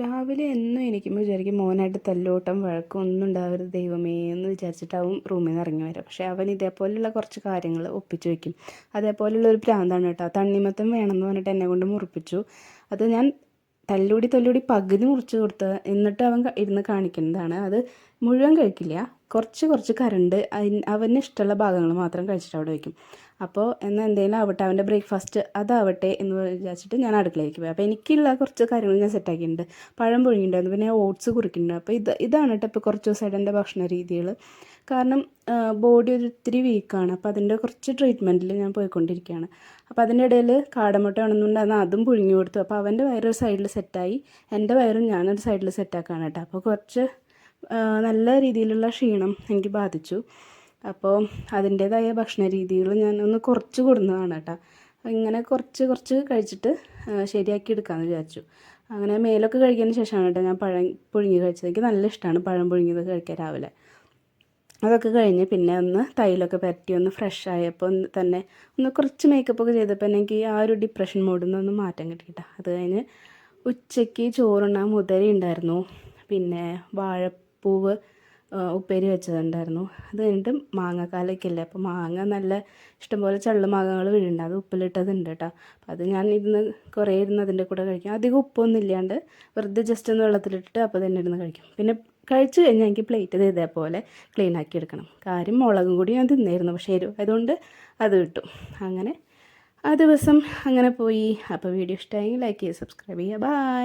രാവിലെ എന്നും എണീക്കുമ്പോൾ വിചാരിക്കും മോനായിട്ട് തല്ലോട്ടം വഴക്കും ഒന്നും ഉണ്ടാവരുത് ദൈവമേ എന്ന് വിചാരിച്ചിട്ടാവും റൂമിൽ നിന്ന് ഇറങ്ങി വരിക. പക്ഷേ അവൻ ഇതേപോലെയുള്ള കുറച്ച് കാര്യങ്ങൾ ഒപ്പിച്ച് വയ്ക്കും. അതേപോലെയുള്ള ഒരു ഭ്രാന്താണ് കേട്ടോ. തണ്ണിമത്തൻ വേണമെന്ന് പറഞ്ഞിട്ട് എന്നെ കൊണ്ട് മുറിപ്പിച്ചു. അത് ഞാൻ തല്ലൂടി പകുതി മുറിച്ച് കൊടുത്ത് എന്നിട്ട് അവൻ ഇരുന്ന് കാണിക്കുന്നതാണ്. അത് മുഴുവൻ കഴിക്കില്ല, കുറച്ച് കരണ്ട് അവന് ഇഷ്ടമുള്ള ഭാഗങ്ങൾ മാത്രം കഴിച്ചിട്ട് അവിടെ വയ്ക്കും. അപ്പോൾ എന്നാൽ എന്തെങ്കിലും ആവട്ടെ, അവൻ്റെ ബ്രേക്ക്ഫാസ്റ്റ് അതാവട്ടെ എന്ന് വിചാരിച്ചിട്ട് ഞാൻ അടുക്കളയിലേക്ക് പോയി. അപ്പോൾ എനിക്കുള്ള കുറച്ച് കാര്യങ്ങൾ ഞാൻ സെറ്റാക്കിയിട്ടുണ്ട്. പഴം പുഴുങ്ങിയിട്ടുണ്ടായിരുന്നു, പിന്നെ ഓട്സ് കുറിക്കുന്നുണ്ട്. അപ്പോൾ ഇതാണ് കേട്ടോ ഇപ്പോൾ കുറച്ച് ദിവസമായിട്ട് എൻ്റെ ഭക്ഷണ രീതികൾ. കാരണം ബോഡി ഒത്തിരി വീക്കാണ്. അപ്പോൾ അതിൻ്റെ കുറച്ച് ട്രീറ്റ്മെൻറ്റിൽ ഞാൻ പോയിക്കൊണ്ടിരിക്കുകയാണ്. അപ്പോൾ അതിൻ്റെ ഇടയിൽ കാടമുട്ട വേണമെന്നുണ്ടായിരുന്നു, അതും പുഴുങ്ങി കൊടുത്തു. അപ്പോൾ അവൻ്റെ വയറൊരു സൈഡിൽ സെറ്റായി, എൻ്റെ വയറും ഞാനൊരു സൈഡിൽ സെറ്റാക്കുകയാണ് കേട്ടോ. അപ്പോൾ കുറച്ച് നല്ല രീതിയിലുള്ള ക്ഷീണം എനിക്ക് ബാധിച്ചു. അപ്പോൾ അതിൻ്റേതായ ഭക്ഷണ രീതികൾ ഞാൻ ഒന്ന് കുറച്ച് കൊടുന്നതാണ് കേട്ടോ. ഇങ്ങനെ കുറച്ച് കഴിച്ചിട്ട് ശരിയാക്കി എടുക്കാമെന്ന് വിചാരിച്ചു. അങ്ങനെ മേലൊക്കെ കഴിക്കുന്നതിന് ശേഷമാണ് കേട്ടോ ഞാൻ പഴം പുഴുങ്ങി കഴിച്ചത്. എനിക്ക് നല്ല ഇഷ്ടമാണ് പഴം പുഴുങ്ങിയത് കഴിക്കാൻ രാവിലെ. അതൊക്കെ കഴിഞ്ഞ് പിന്നെ ഒന്ന് തൈലൊക്കെ പരട്ടി ഒന്ന് ഫ്രഷ് ആയപ്പോൾ തന്നെ ഒന്ന് കുറച്ച് മേക്കപ്പൊക്കെ ചെയ്തപ്പോൾ എനിക്ക് ആ ഒരു ഡിപ്രഷൻ മോഡിൽ നിന്നൊന്ന് മാറ്റം കിട്ടി കേട്ടോ. അത് കഴിഞ്ഞ് ഉച്ചയ്ക്ക് ചോറുണ്ണാൻ മുതിര ഉണ്ടായിരുന്നു, പിന്നെ വാഴപ്പൂവ് ഉപ്പേരി വെച്ചതുണ്ടായിരുന്നു. അത് കഴിഞ്ഞിട്ട് മാങ്ങക്കാലൊക്കെ ഇല്ലേ, അപ്പോൾ മാങ്ങ നല്ല ഇഷ്ടംപോലെ ചള്ള് മാങ്ങകൾ വീഴുന്നുണ്ട്, അത് ഉപ്പിലിട്ടതുണ്ട് കേട്ടോ. അപ്പോൾ അത് ഞാൻ കുറേ ഇരുന്ന് അതിൻ്റെ കൂടെ കഴിക്കും. അധികം ഉപ്പൊന്നും ഇല്ലാണ്ട് വെറുതെ ജസ്റ്റ് ഒന്ന് വെള്ളത്തിലിട്ടിട്ട് അപ്പോൾ തന്നെ ഇരുന്ന് കഴിക്കും. പിന്നെ കഴിച്ച് കഴിഞ്ഞാൽ എനിക്ക് പ്ലേറ്റ് ഇതേപോലെ ക്ലീൻ ആക്കി എടുക്കണം. കാര്യം മുളകും കൂടി ഞാൻ തിന്നായിരുന്നു, പക്ഷേ എരിവ് അതുകൊണ്ട് അത് കിട്ടും. അങ്ങനെ ആ ദിവസം അങ്ങനെ പോയി. അപ്പോൾ വീഡിയോ ഇഷ്ടമായെങ്കിൽ ലൈക്ക് ചെയ്യുക, സബ്സ്ക്രൈബ് ചെയ്യുക. ബൈ.